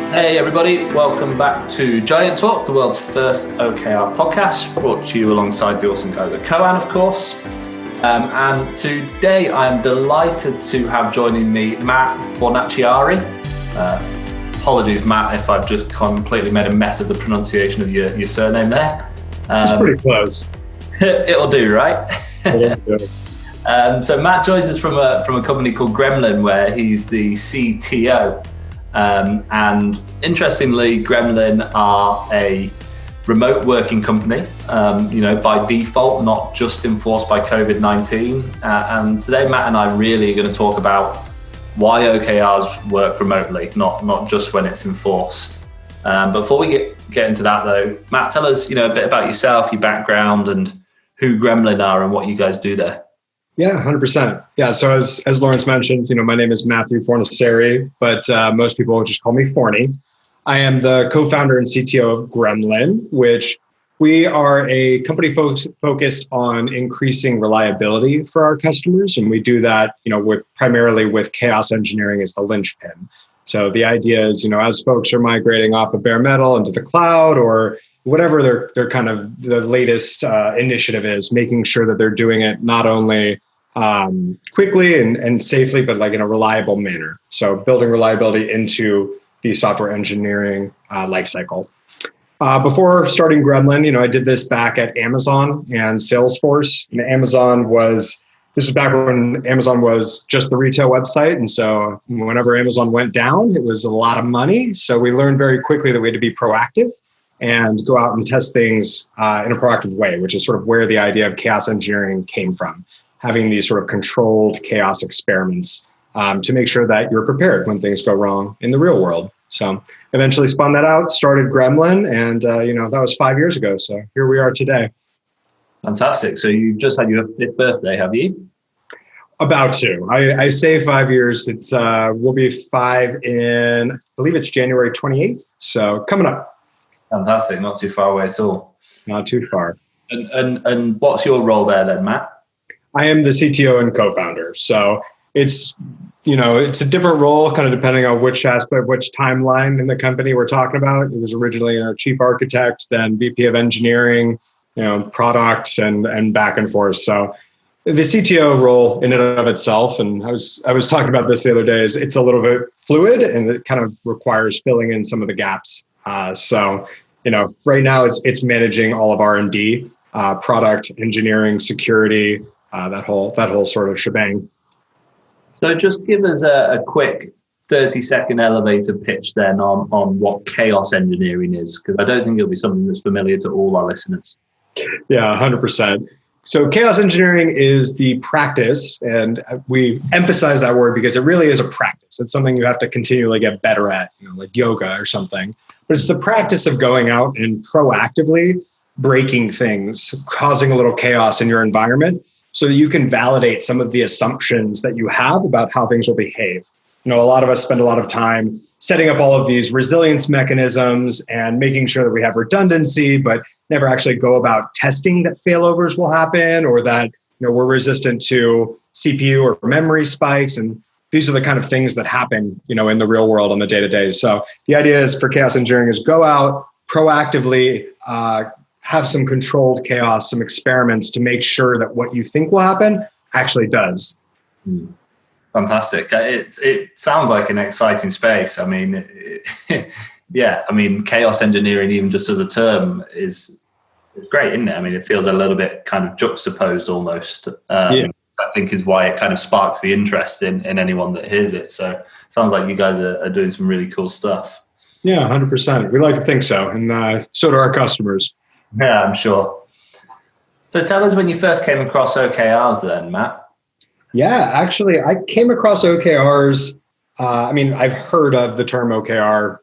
Hey everybody, welcome back to Giant Talk, the world's first OKR podcast, brought to you alongside the awesome guys at Coan, of course. And today I'm delighted to have joining me Matt Fornaciari. Apologies, Matt, if I've just completely made a mess of the pronunciation of your surname there. It's pretty close. It'll do, right? It'll do. So Matt joins us from a company called Gremlin, where he's the CTO. And interestingly, Gremlin are a remote working company, by default, not just enforced by COVID-19. And today, Matt and I really are going to talk about why OKRs work remotely, not just when it's enforced. But before we get into that, though, Matt, tell us, a bit about yourself, your background, and who Gremlin are and what you guys do there. Yeah, 100%. Yeah, so as Lawrence mentioned, my name is Matt Fornaciari, but most people will just call me Forni. I am the co-founder and CTO of Gremlin, which we are a company focused on increasing reliability for our customers. And we do that, primarily with chaos engineering as the linchpin. So the idea is, as folks are migrating off of bare metal into the cloud or whatever their kind of the latest initiative is, making sure that they're doing it not only quickly and safely, but like in a reliable manner. So building reliability into the software engineering lifecycle. Before starting Gremlin, I did this back at Amazon and Salesforce. And this was back when Amazon was just the retail website. And so whenever Amazon went down, it was a lot of money. So we learned very quickly that we had to be proactive and go out and test things in a proactive way, which is sort of where the idea of chaos engineering came from, having these sort of controlled chaos experiments to make sure that you're prepared when things go wrong in the real world. So eventually spun that out, started Gremlin, and that was 5 years ago. So here we are today. Fantastic. So you just had your 5th birthday, have you? About to. I say 5 years. It's we'll be 5 in, I believe it's January 28th. So coming up. Fantastic. Not too far away at all. Not too far. And what's your role there then, Matt? I am the CTO and co-founder. So it's a different role, kind of depending on which aspect, which timeline in the company we're talking about. It was originally our chief architect, then VP of engineering, products and back and forth. So the CTO role in and of itself, and I was talking about this the other day, is it's a little bit fluid and it kind of requires filling in some of the gaps. Right now it's managing all of R&D, product engineering, security, that whole sort of shebang. So just give us a quick 30-second elevator pitch then on what chaos engineering is, because I don't think it'll be something that's familiar to all our listeners. Yeah, 100%. So chaos engineering is the practice, and we emphasize that word because it really is a practice. It's something you have to continually get better at, like yoga or something. But it's the practice of going out and proactively breaking things, causing a little chaos in your environment so that you can validate some of the assumptions that you have about how things will behave. A lot of us spend a lot of time setting up all of these resilience mechanisms and making sure that we have redundancy, but never actually go about testing that failovers will happen or that we're resistant to CPU or memory spikes. And these are the kind of things that happen, in the real world on the day-to-day. So the idea is for chaos engineering is go out proactively, have some controlled chaos, some experiments to make sure that what you think will happen actually does. Fantastic. It sounds like an exciting space. I mean, chaos engineering, even just as a term, is great, isn't it? I mean, it feels a little bit kind of juxtaposed almost. I think is why it kind of sparks the interest in anyone that hears it. So it sounds like you guys are doing some really cool stuff. Yeah, 100%. We like to think so. And so do our customers. Yeah, I'm sure. So tell us when you first came across OKRs then, Matt. Yeah, actually, I came across OKRs. I've heard of the term OKR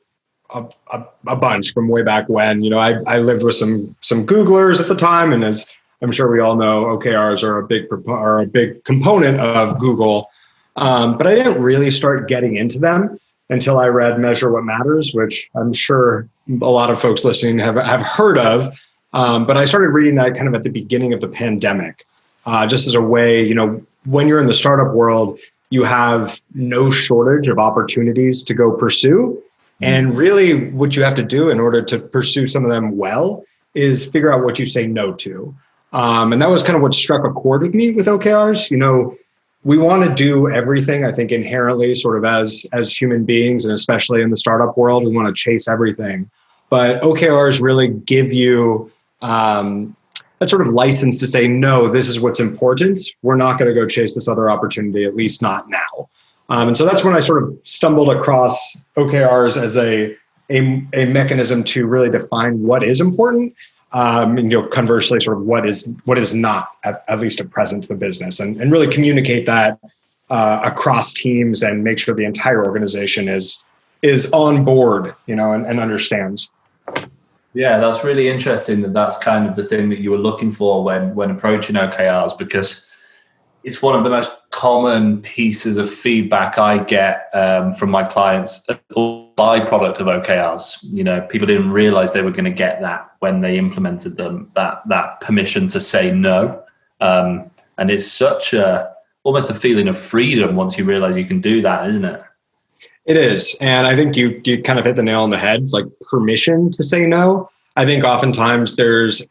a bunch from way back when. I lived with some Googlers at the time, and as I'm sure we all know, OKRs are a big component of Google. But I didn't really start getting into them until I read Measure What Matters, which I'm sure a lot of folks listening have heard of. But I started reading that kind of at the beginning of the pandemic, just as a way, when you're in the startup world, you have no shortage of opportunities to go pursue. And really what you have to do in order to pursue some of them well is figure out what you say no to. And that was kind of what struck a chord with me with OKRs. We want to do everything, I think, inherently, sort of as human beings, and especially in the startup world, we want to chase everything. But OKRs really give you that sort of license to say, no, this is what's important. We're not going to go chase this other opportunity, at least not now. And so that's when I sort of stumbled across OKRs as a mechanism to really define what is important. Conversely, sort of what is not, at least at present, to the business, and really communicate that across teams and make sure the entire organization is on board, and understands. Yeah, that's really interesting that's kind of the thing that you were looking for when approaching OKRs, because it's one of the most common pieces of feedback I get from my clients, or byproduct of OKRs. People didn't realize they were going to get that when they implemented them, that permission to say no. And it's such almost a feeling of freedom once you realize you can do that, isn't it? It is. And I think you kind of hit the nail on the head, like permission to say no. I think oftentimes there's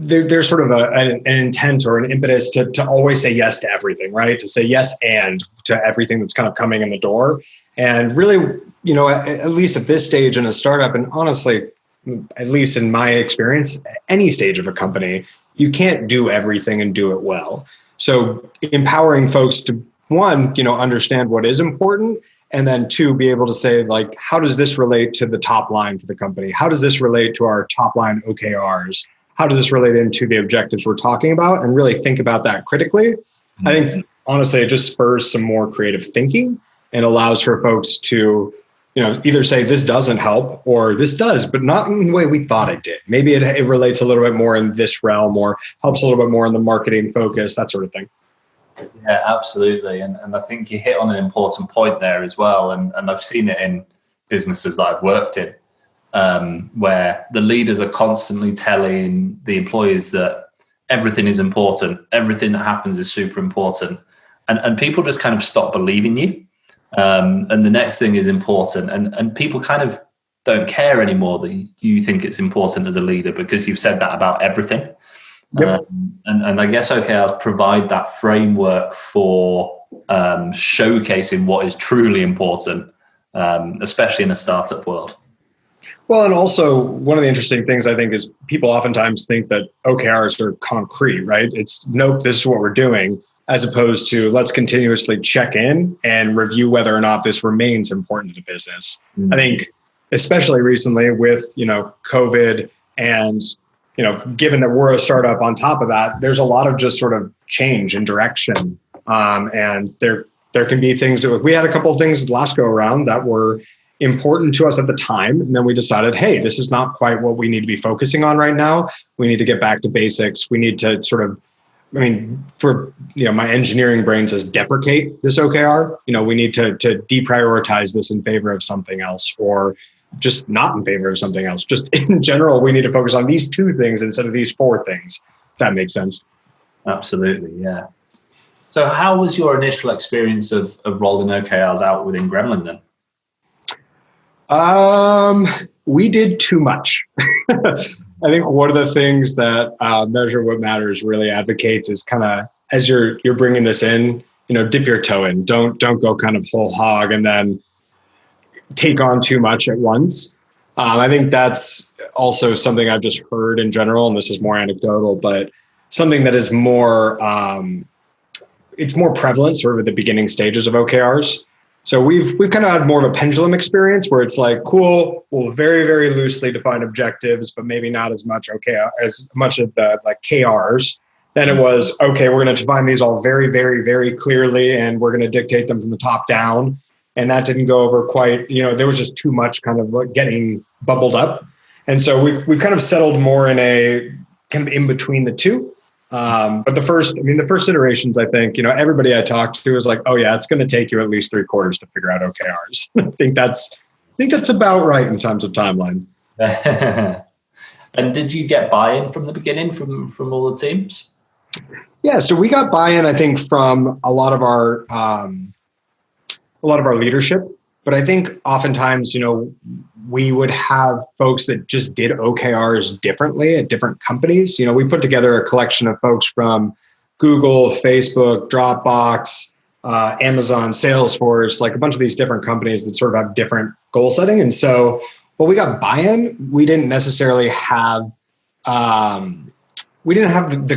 there's sort of an intent or an impetus to always say yes to everything, right? To say yes and to everything that's kind of coming in the door. And really, at least at this stage in a startup, and honestly, at least in my experience, any stage of a company, you can't do everything and do it well. So empowering folks to, one, understand what is important, and then two, be able to say, like, how does this relate to the top line for the company? How does this relate to our top line OKRs? How does this relate into the objectives we're talking about? And really think about that critically. I think, honestly, it just spurs some more creative thinking and allows for folks to, either say this doesn't help or this does, but not in the way we thought it did. Maybe it relates a little bit more in this realm, or helps a little bit more in the marketing focus, that sort of thing. Yeah, absolutely. And I think you hit on an important point there as well. And I've seen it in businesses that I've worked in, where the leaders are constantly telling the employees that everything is important. Everything that happens is super important. And people just kind of stop believing you. And the next thing is important. And people kind of don't care anymore that you think it's important as a leader, because you've said that about everything. Yep. And I guess OKRs provide that framework for showcasing what is truly important, especially in a startup world. Well, and also one of the interesting things I think is people oftentimes think that OKRs are concrete, right? It's nope, this is what we're doing, as opposed to let's continuously check in and review whether or not this remains important to the business. Mm-hmm. I think especially recently with, COVID and, given that we're a startup on top of that, there's a lot of just sort of change in direction. And there can be things that we had a couple of things last go around that were important to us at the time. And then we decided, hey, this is not quite what we need to be focusing on right now. We need to get back to basics. We need to sort of, for, my engineering brain says deprecate this OKR. We need to deprioritize this in favor of something else, or just not in favor of something else. Just in general, we need to focus on these two things instead of these four things. If that makes sense. Absolutely. Yeah. So how was your initial experience of rolling OKRs out within Gremlin then? We did too much. I think one of the things that Measure What Matters really advocates is kind of, as you're bringing this in, dip your toe in. Don't go kind of whole hog and then take on too much at once. I think that's also something I've just heard in general, and this is more anecdotal, but something that is more, it's more prevalent sort of at the beginning stages of OKRs. So we've kind of had more of a pendulum experience where it's like, cool, we'll very, very loosely define objectives, but maybe not as much of the like KRs. Then it was, okay, we're going to define these all very, very, very clearly, and we're going to dictate them from the top down. And that didn't go over quite, there was just too much kind of like getting bubbled up. And so we've kind of settled more in a kind of in between the two. But the first iterations, I think, everybody I talked to is like, oh yeah, it's going to take you at least 3 quarters to figure out OKRs. I think that's about right in terms of timeline. And did you get buy-in from the beginning from all the teams? Yeah. So we got buy-in, I think, from a lot of our leadership, But I think oftentimes, we would have folks that just did OKRs differently at different companies. We put together a collection of folks from Google, Facebook, Dropbox, Amazon, Salesforce, like a bunch of these different companies that sort of have different goal setting. And so when we got buy-in, we didn't necessarily have the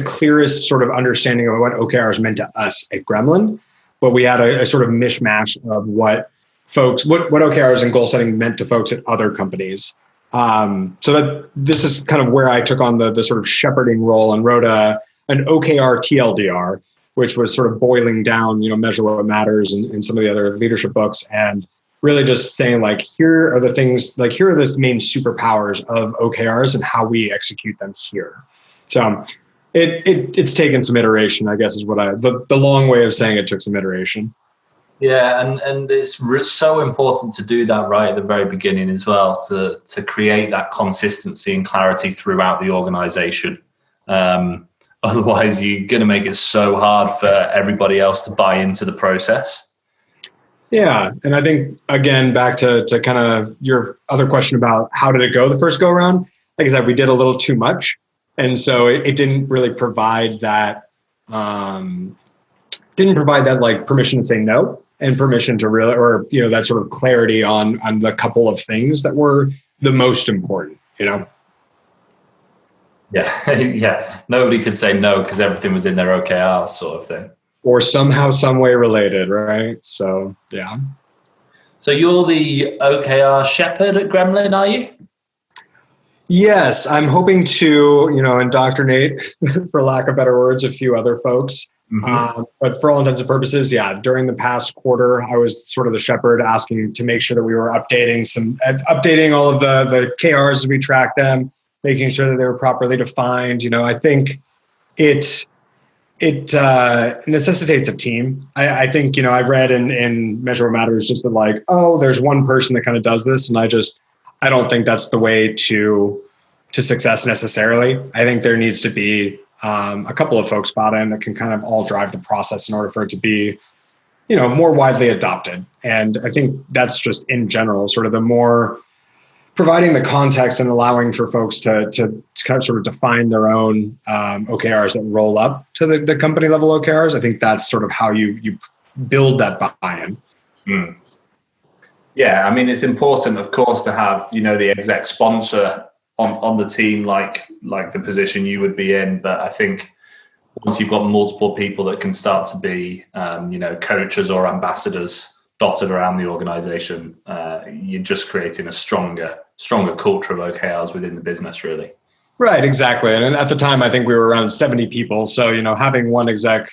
clearest sort of understanding of what OKRs meant to us at Gremlin, but we had a sort of mishmash of what OKRs and goal setting meant to folks at other companies. So that this is kind of where I took on the sort of shepherding role and wrote an OKR TLDR, which was sort of boiling down, Measure What Matters and some of the other leadership books, and really just saying like, here are the main superpowers of OKRs and how we execute them here. So it's taken some iteration, I guess, is what the long way of saying it took some iteration. Yeah, and it's so important to do that right at the very beginning as well, to create that consistency and clarity throughout the organization. Otherwise, you're going to make it so hard for everybody else to buy into the process. Yeah, and I think, again, back to kind of your other question about how did it go the first go around, like I said, we did a little too much. And so it didn't really provide that, like permission to say no and permission to really, or, that sort of clarity on the couple of things that were the most important, Yeah. Yeah. Nobody could say no because everything was in their OKRs sort of thing. Or somehow, some way related, right? So, yeah. So you're the OKR shepherd at Gremlin, are you? Yes, I'm hoping to, indoctrinate, for lack of better words, a few other folks. Mm-hmm. But for all intents and purposes, during the past quarter, I was sort of the shepherd, asking to make sure that we were updating all of the KRs as we track them, making sure that they were properly defined. I think it necessitates a team. I think, I've read in Measure What Matters just that like, there's one person that kind of does this. And I don't think that's the way to success necessarily. I think there needs to be a couple of folks bought in that can kind of all drive the process in order for it to be, more widely adopted. And I think that's just in general, sort of the more providing the context and allowing for folks to kind of sort of define their own OKRs that roll up to the company level OKRs. I think that's sort of how you build that buy-in. Mm. Yeah, I mean, it's important, of course, to have, the exec sponsor on the team, like the position you would be in. But I think once you've got multiple people that can start to be, coaches or ambassadors dotted around the organization, you're just creating a stronger culture of OKRs within the business, really. Right, exactly. And at the time, I think we were around 70 people. So, having one exec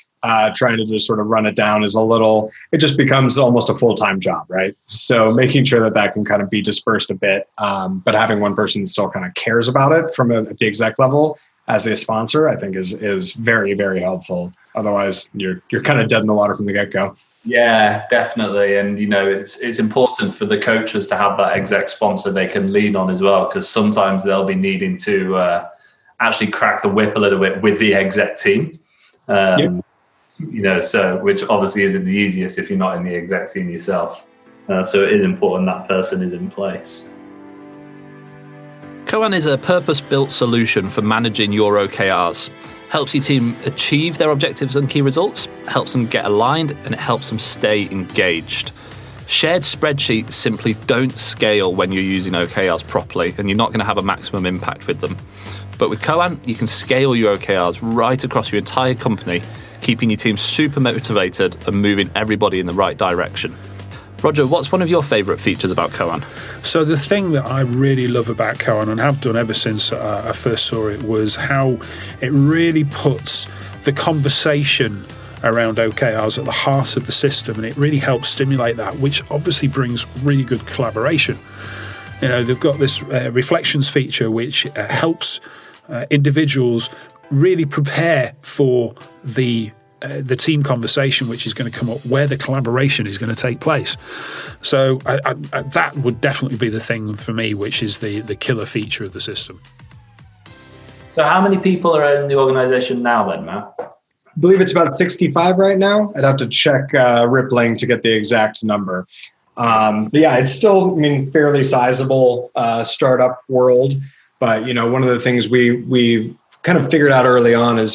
trying to just sort of run it down it just becomes almost a full-time job, right? So making sure that can kind of be dispersed a bit, but having one person that still kind of cares about it from at the exec level as a sponsor, I think is very, very helpful. Otherwise, you're kind of dead in the water from the get-go. Yeah, definitely. And, it's important for the coaches to have that exec sponsor they can lean on as well, because sometimes they'll be needing to actually crack the whip a little bit with the exec team. Yep. So which obviously isn't the easiest if you're not in the exec team yourself. So it is important that person is in place. Koan is a purpose-built solution for managing your OKRs. Helps your team achieve their objectives and key results, helps them get aligned, and it helps them stay engaged. Shared spreadsheets simply don't scale when you're using OKRs properly, and you're not going to have a maximum impact with them. But with Koan, you can scale your OKRs right across your entire company, keeping your team super motivated and moving everybody in the right direction. Roger, what's one of your favourite features about Koan? So the thing that I really love about Koan, and have done ever since I first saw it, was how it really puts the conversation around OKRs at the heart of the system, and it really helps stimulate that, which obviously brings really good collaboration. They've got this reflections feature which helps individuals really prepare for the team conversation which is going to come up, where the collaboration is going to take place. So that would definitely be the thing for me, which is the killer feature of the system. So how many people are in the organization now then, Matt? I believe it's about 65 right now. I'd have to check Rippling to get the exact number. But yeah, it's still, I mean, fairly sizable startup world. But, one of the things we kind of figured out early on is,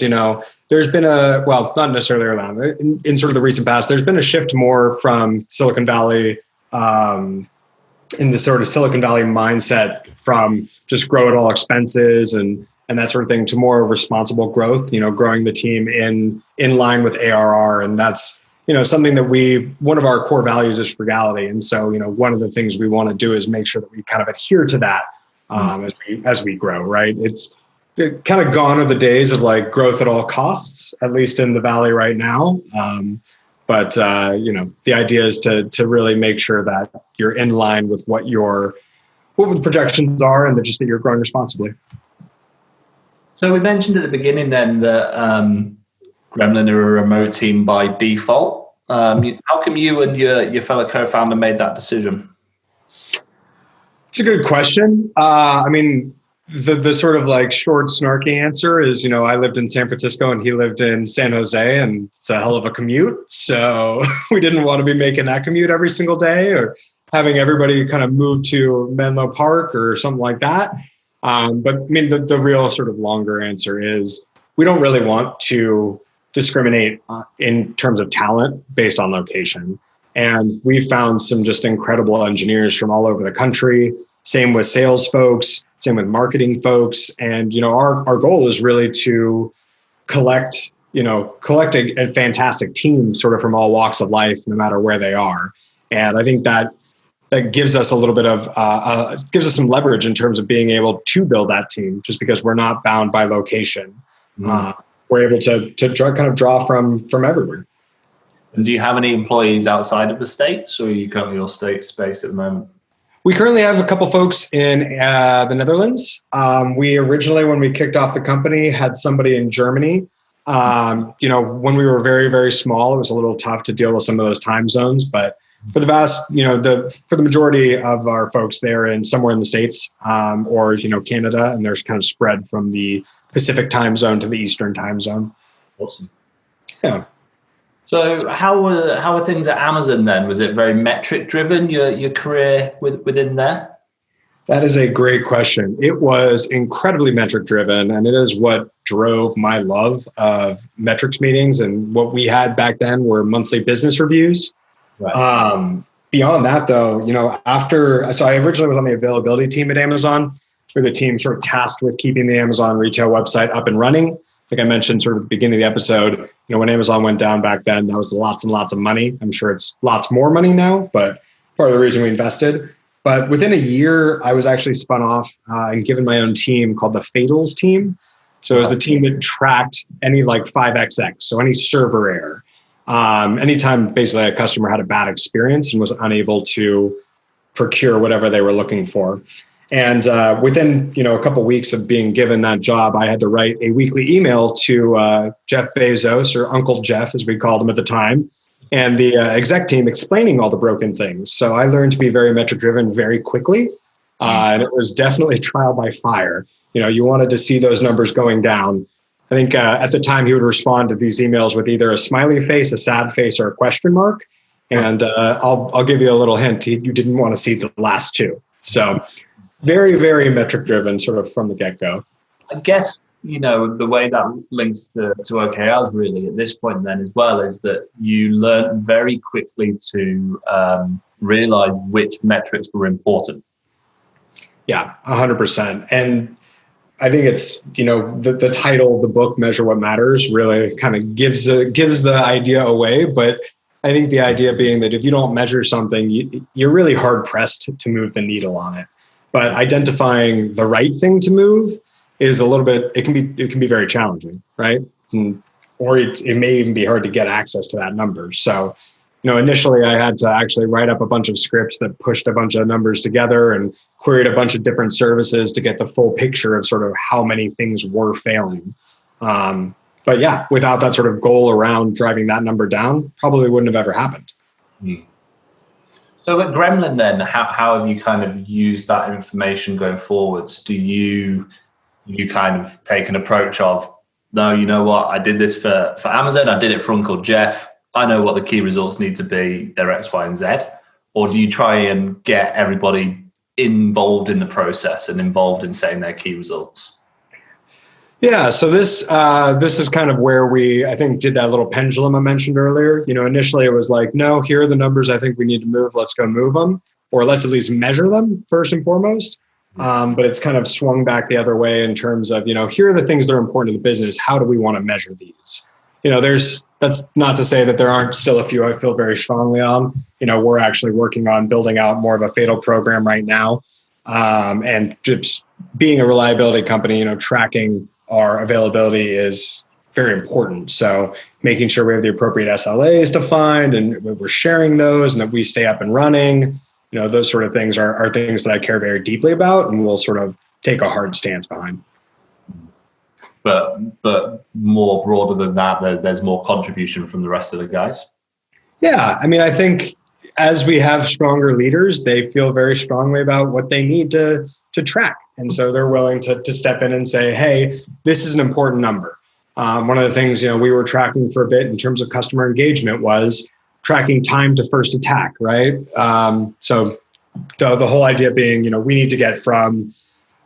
there's been not necessarily early on, in sort of the recent past, there's been a shift more from Silicon Valley, in the sort of Silicon Valley mindset from just grow at all expenses and that sort of thing to more responsible growth, growing the team in line with ARR. And that's, something that one of our core values is frugality. And so, one of the things we want to do is make sure that we kind of adhere to that as we grow, right? It's kind of gone are the days of like growth at all costs, at least in the Valley right now. But the idea is to really make sure that you're in line with what the projections are and that you're growing responsibly. So we mentioned at the beginning then that Gremlin are a remote team by default. How come you and your fellow co-founder made that decision? It's a good question. I mean, the sort of like short, snarky answer is, I lived in San Francisco and he lived in San Jose, and it's a hell of a commute. So we didn't want to be making that commute every single day or having everybody kind of move to Menlo Park or something like that. But I mean, the real sort of longer answer is we don't really want to discriminate in terms of talent based on location. And we found some just incredible engineers from all over the country. Same with sales folks, same with marketing folks. And, our goal is really to collect a fantastic team sort of from all walks of life, no matter where they are. And I think that gives us a little bit of, gives us some leverage in terms of being able to build that team just because we're not bound by location. We're able to draw from everywhere. And do you have any employees outside of the States, or are you currently all state space at the moment? We currently have a couple folks in the Netherlands. We originally, when we kicked off the company, had somebody in Germany. When we were very, very small, it was a little tough to deal with some of those time zones. But for the for the majority of our folks, they're somewhere in the States or Canada, and there's kind of spread from the Pacific time zone to the Eastern time zone. Awesome. Yeah. So how were things at Amazon then? Was it very metric driven, your career within there? That is a great question. It was incredibly metric driven, and it is what drove my love of metrics meetings. And what we had back then were monthly business reviews. Right. Beyond that, though, so I originally was on the availability team at Amazon, where the team sort of tasked with keeping the Amazon retail website up and running. Like I mentioned sort of at the beginning of the episode, when Amazon went down back then, that was lots and lots of money. I'm sure it's lots more money now, but part of the reason we invested. But within a year, I was actually spun off and given my own team called the Fatals team. So it was the team that tracked any like 5XX, so any server error. Anytime basically a customer had a bad experience and was unable to procure whatever they were looking for. And within a couple of weeks of being given that job, I had to write a weekly email to Jeff Bezos, or Uncle Jeff, as we called him at the time, and the exec team explaining all the broken things. So I learned to be very metric driven very quickly. And it was definitely trial by fire. You wanted to see those numbers going down. I think at the time he would respond to these emails with either a smiley face, a sad face, or a question mark. And I'll give you a little hint. You didn't want to see the last two. So very, very metric driven sort of from the get-go. I guess, the way that links to OKRs really at this point then as well is that you learn very quickly to realize which metrics were important. Yeah, 100%. And I think it's, the title of the book, Measure What Matters, really kind of gives the idea away. But I think the idea being that if you don't measure something, you're really hard pressed to move the needle on it. But identifying the right thing to move is a little bit, it can be very challenging, right? Or it may even be hard to get access to that number. So, initially I had to actually write up a bunch of scripts that pushed a bunch of numbers together and queried a bunch of different services to get the full picture of sort of how many things were failing. But yeah, without that sort of goal around driving that number down, probably wouldn't have ever happened. So at Gremlin then, how have you kind of used that information going forwards? Do you kind of take an approach of, no, you know what, I did this for Amazon, I did it for Uncle Jeff, I know what the key results need to be, they're X, Y, and Z? or do you try and get everybody involved in the process and involved in setting their key results? Yeah, so this is kind of where we, I think, did that little pendulum I mentioned earlier. Initially it was like, no, here are the numbers I think we need to move. Let's go move them, or let's at least measure them first and foremost. But it's kind of swung back the other way in terms of, here are the things that are important to the business. How do we want to measure these? That's not to say that there aren't still a few I feel very strongly on. We're actually working on building out more of a fatal program right now. And just being a reliability company, tracking our availability is very important. So making sure we have the appropriate SLAs defined and we're sharing those and that we stay up and running, those sort of things are things that I care very deeply about and will sort of take a hard stance behind. But more broader than that, there's more contribution from the rest of the guys. Yeah, I think as we have stronger leaders, they feel very strongly about what they need to track. And so they're willing to step in and say, hey, this is an important number. One of the things, we were tracking for a bit in terms of customer engagement was tracking time to first attack, right? So the whole idea being, we need to get from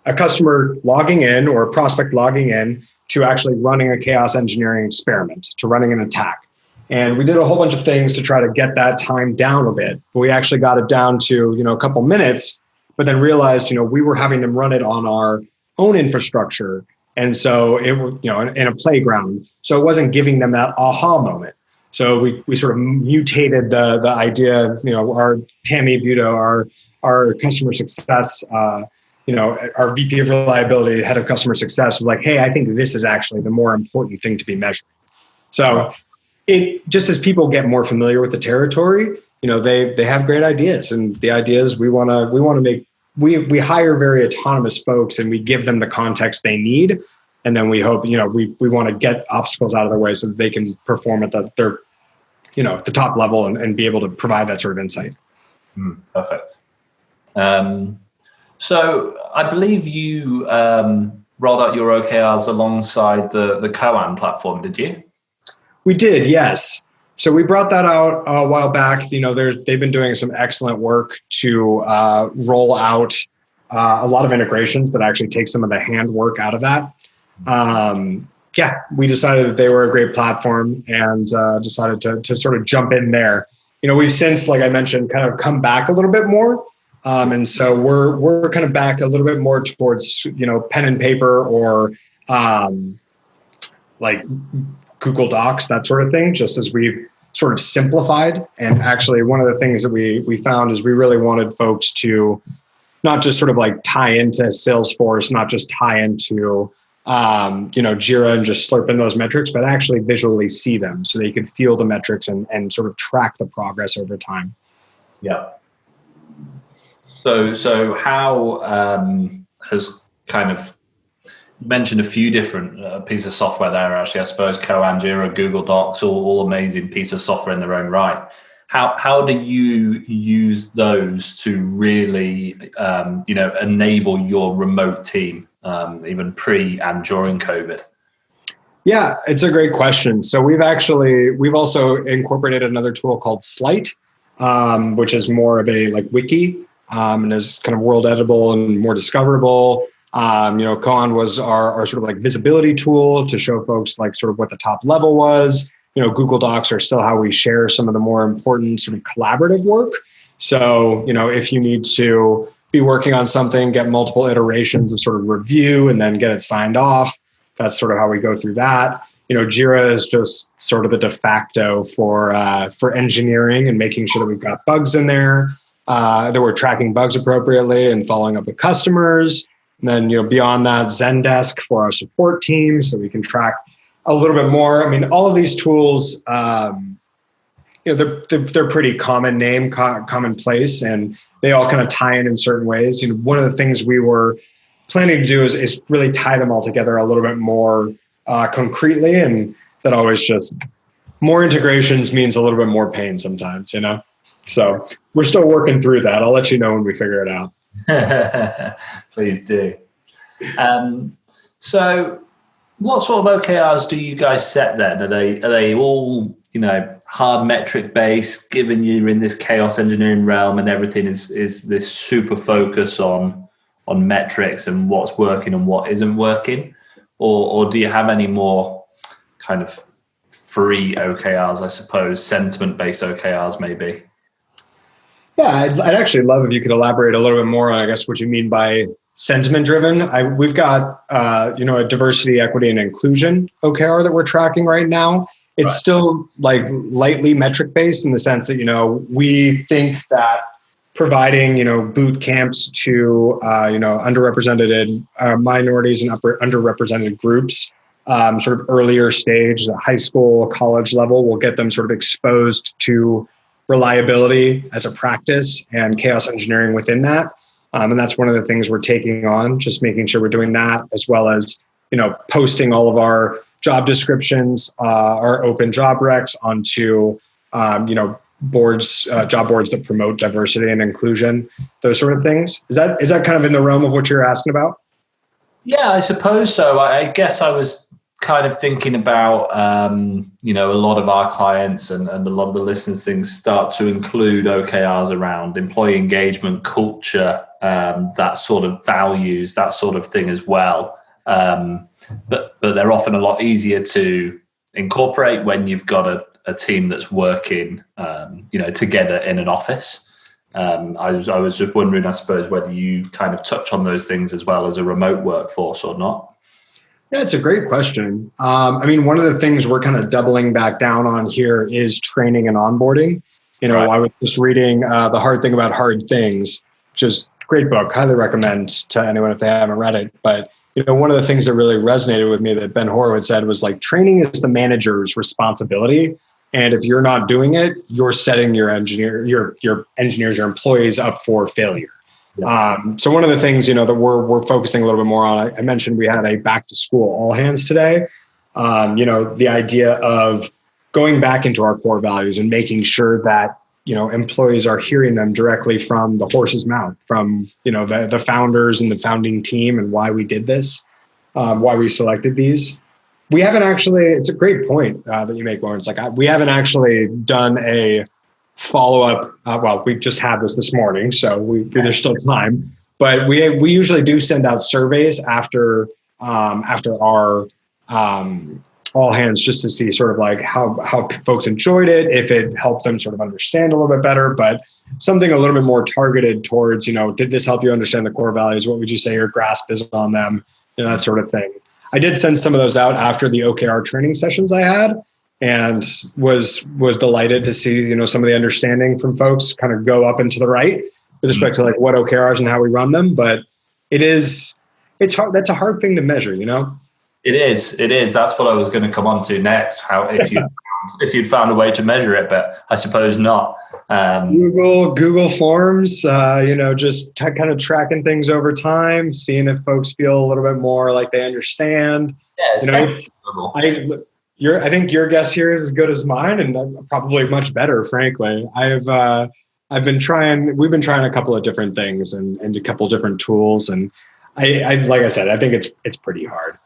a customer logging in or a prospect logging in to actually running a chaos engineering experiment, to running an attack. And we did a whole bunch of things to try to get that time down a bit. But we actually got it down to, a couple minutes, but then realized, we were having them run it on our own infrastructure. And so it was, in a playground. So it wasn't giving them that aha moment. So we sort of mutated the idea, our Tammy Buto, our customer success, our VP of reliability, head of customer success was like, hey, I think this is actually the more important thing to be measured. So it just as people get more familiar with the territory, they have great ideas, and the ideas we want to make. We hire very autonomous folks, and we give them the context they need, and then we hope we want to get obstacles out of their way so that they can perform at the top level and be able to provide that sort of insight. Perfect. So I believe you rolled out your OKRs alongside the Koan platform, did you? We did, yes. So we brought that out a while back. They've been doing some excellent work to roll out a lot of integrations that actually take some of the handwork out of that. We decided that they were a great platform and decided to sort of jump in there. We've since, like I mentioned, kind of come back a little bit more. And so we're kind of back a little bit more towards, pen and paper or like Google Docs, that sort of thing, just as we've sort of simplified. And actually one of the things that we found is we really wanted folks to not just sort of like tie into Salesforce, not just tie into, Jira and just slurp in those metrics, but actually visually see them so they could feel the metrics and sort of track the progress over time. Yeah. So how has kind of mentioned a few different pieces of software there, actually, I suppose, Koan, Jira, Google Docs, all amazing pieces of software in their own right. How do you use those to really, enable your remote team, even pre and during COVID? Yeah, it's a great question. So we've also incorporated another tool called Slite, which is more of a like wiki, and is kind of world editable and more discoverable. Koan was our sort of like visibility tool to show folks like sort of what the top level was. Google Docs are still how we share some of the more important sort of collaborative work. So, if you need to be working on something, get multiple iterations of sort of review and then get it signed off, that's sort of how we go through that. Jira is just sort of the de facto for engineering and making sure that we've got bugs in there, that we're tracking bugs appropriately and following up with customers. And then, beyond that, Zendesk for our support team, so we can track a little bit more. I mean, all of these tools, they're pretty common name, commonplace, and they all kind of tie in certain ways. One of the things we were planning to do is really tie them all together a little bit more concretely, and that always just more integrations means a little bit more pain sometimes, So we're still working through that. I'll let you know when we figure it out. Please do. So what sort of OKRs do you guys set then? Are they all, hard metric based, given you're in this chaos engineering realm and everything is this super focus on metrics and what's working and what isn't working? Or do you have any more kind of free OKRs, I suppose, sentiment-based OKRs maybe? Yeah, I'd actually love if you could elaborate a little bit more on, I guess, what you mean by sentiment-driven. We've got, a diversity, equity, and inclusion OKR that we're tracking right now. It's still like lightly metric-based in the sense that, we think that providing, boot camps to, underrepresented minorities and underrepresented groups, sort of earlier stage, high school, college level, will get them sort of exposed to reliability as a practice and chaos engineering within that. And that's one of the things we're taking on, just making sure we're doing that, as well as, posting all of our job descriptions, our open job recs onto, boards, job boards that promote diversity and inclusion, those sort of things. Is that kind of in the realm of what you're asking about? Yeah, I suppose so. I guess I was kind of thinking about, a lot of our clients and a lot of the listeners things start to include OKRs around employee engagement, culture, that sort of values, that sort of thing as well. But they're often a lot easier to incorporate when you've got a team that's working, together in an office. I was just wondering, I suppose, whether you kind of touch on those things as well as a remote workforce or not. Yeah, it's a great question. One of the things we're kind of doubling back down on here is training and onboarding. Right. I was just reading The Hard Thing About Hard Things, just great book, highly recommend to anyone if they haven't read it. But, one of the things that really resonated with me that Ben Horowitz said was like, training is the manager's responsibility. And if you're not doing it, you're setting your engineers, your employees up for failure. Yeah. So one of the things, that we're focusing a little bit more on, I mentioned we had a back to school all hands today. The idea of going back into our core values and making sure that, employees are hearing them directly from the horse's mouth, from, the founders and the founding team and why we did this, why we selected these. We haven't actually, it's a great point that you make, Lawrence. Like we haven't actually done a follow-up. We just had this morning, so there's still time. But we usually do send out surveys after our all hands, just to see sort of like how folks enjoyed it, if it helped them sort of understand a little bit better. But something a little bit more targeted towards, did this help you understand the core values? What would you say your grasp is on them? That sort of thing. I did send some of those out after the OKR training sessions I had, and was delighted to see, some of the understanding from folks kind of go up and to the right with respect to like what OKRs and how we run them. But it's hard. That's a hard thing to measure, It is. That's what I was going to come on to next. How if you'd found a way to measure it, but I suppose not. Google Forms, just kind of tracking things over time, seeing if folks feel a little bit more like they understand. Yeah, I think your guess here is as good as mine, and probably much better, frankly. We've been trying a couple of different things and a couple of different tools, and I like I said, I think it's pretty hard.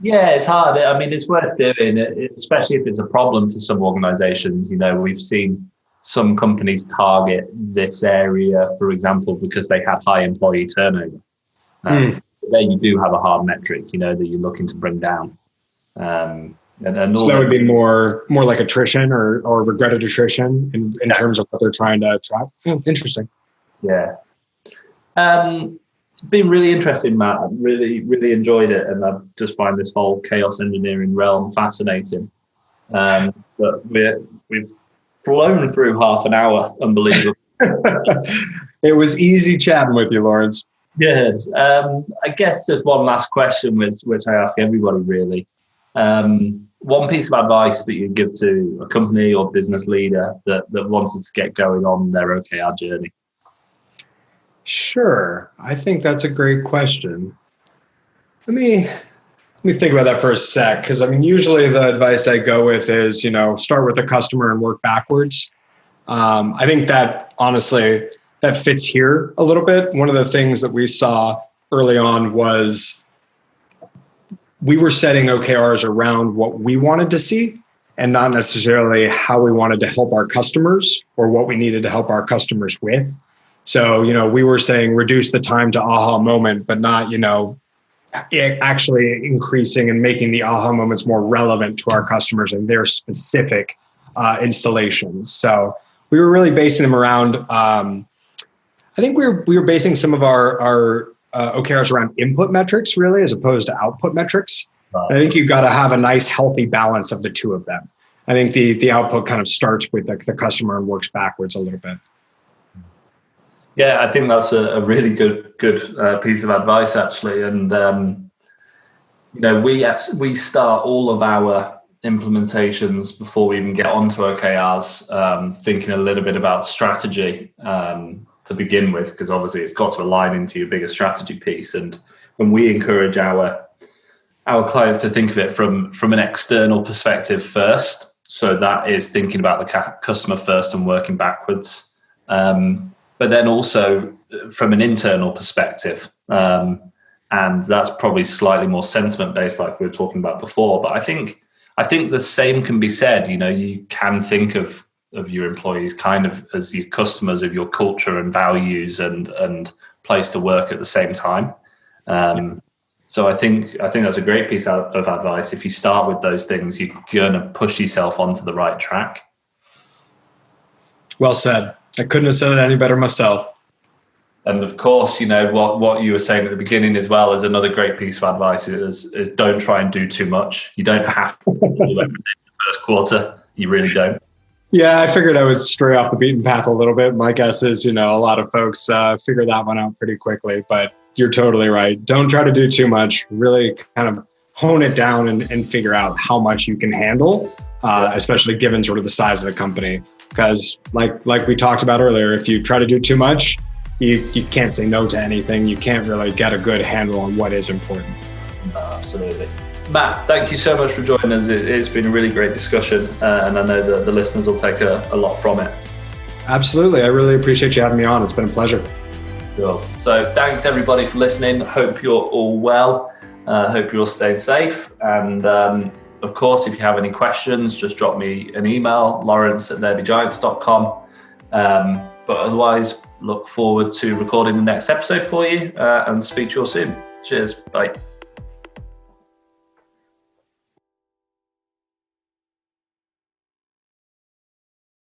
Yeah, it's hard. It's worth doing, especially if it's a problem for some organizations. We've seen some companies target this area, for example, because they have high employee turnover. There you do have a hard metric, that you're looking to bring down. And so that would be more like attrition or regretted attrition in terms of what they're trying to track. Interesting. Yeah. Been really interesting, Matt. I've really, really enjoyed it, and I just find this whole chaos engineering realm fascinating. But we've blown through half an hour, unbelievable. It was easy chatting with you, Lawrence. Good. I guess just one last question, which I ask everybody really. One piece of advice that you give to a company or business leader that wanted to get going on their OKR journey. Sure. I think that's a great question. Let me think about that for a sec, because usually the advice I go with is, start with the customer and work backwards. I think that honestly, that fits here a little bit. One of the things that we saw early on was we were setting OKRs around what we wanted to see, and not necessarily how we wanted to help our customers or what we needed to help our customers with. So, we were saying reduce the time to aha moment, but not, actually increasing and making the aha moments more relevant to our customers and their specific installations. So we were really basing them around, I think we were basing some of our OKRs around input metrics, really, as opposed to output metrics. And I think you've got to have a nice, healthy balance of the two of them. I think the output kind of starts with the customer and works backwards a little bit. Yeah, I think that's a really good piece of advice, actually. And we start all of our implementations before we even get onto OKRs, thinking a little bit about strategy to begin with, because obviously it's got to align into your bigger strategy piece. And when we encourage our clients to think of it from an external perspective first, so that is thinking about the customer first and working backwards. But then also from an internal perspective, and that's probably slightly more sentiment based, like we were talking about before. But I think the same can be said. You can think of your employees kind of as your customers of your culture and values and place to work at the same time. So I think that's a great piece of advice. If you start with those things, you're going to push yourself onto the right track. Well said. I couldn't have said it any better myself. And of course, what you were saying at the beginning as well is another great piece of advice is don't try and do too much. You don't have to do everything in the first quarter. You really don't. Yeah, I figured I would stray off the beaten path a little bit. My guess is, a lot of folks figure that one out pretty quickly, but you're totally right. Don't try to do too much. Really kind of hone it down and figure out how much you can handle, especially given sort of the size of the company. Because like we talked about earlier, if you try to do too much, you can't say no to anything. You can't really get a good handle on what is important. Absolutely. Matt, thank you so much for joining us. It's been a really great discussion, and I know that the listeners will take a lot from it. Absolutely. I really appreciate you having me on. It's been a pleasure. Cool. So thanks everybody for listening. Hope you're all well. Hope you're all staying safe. And of course, if you have any questions, just drop me an email, lawrence@therebegiants.com. But otherwise, look forward to recording the next episode for you and speak to you all soon. Cheers. Bye.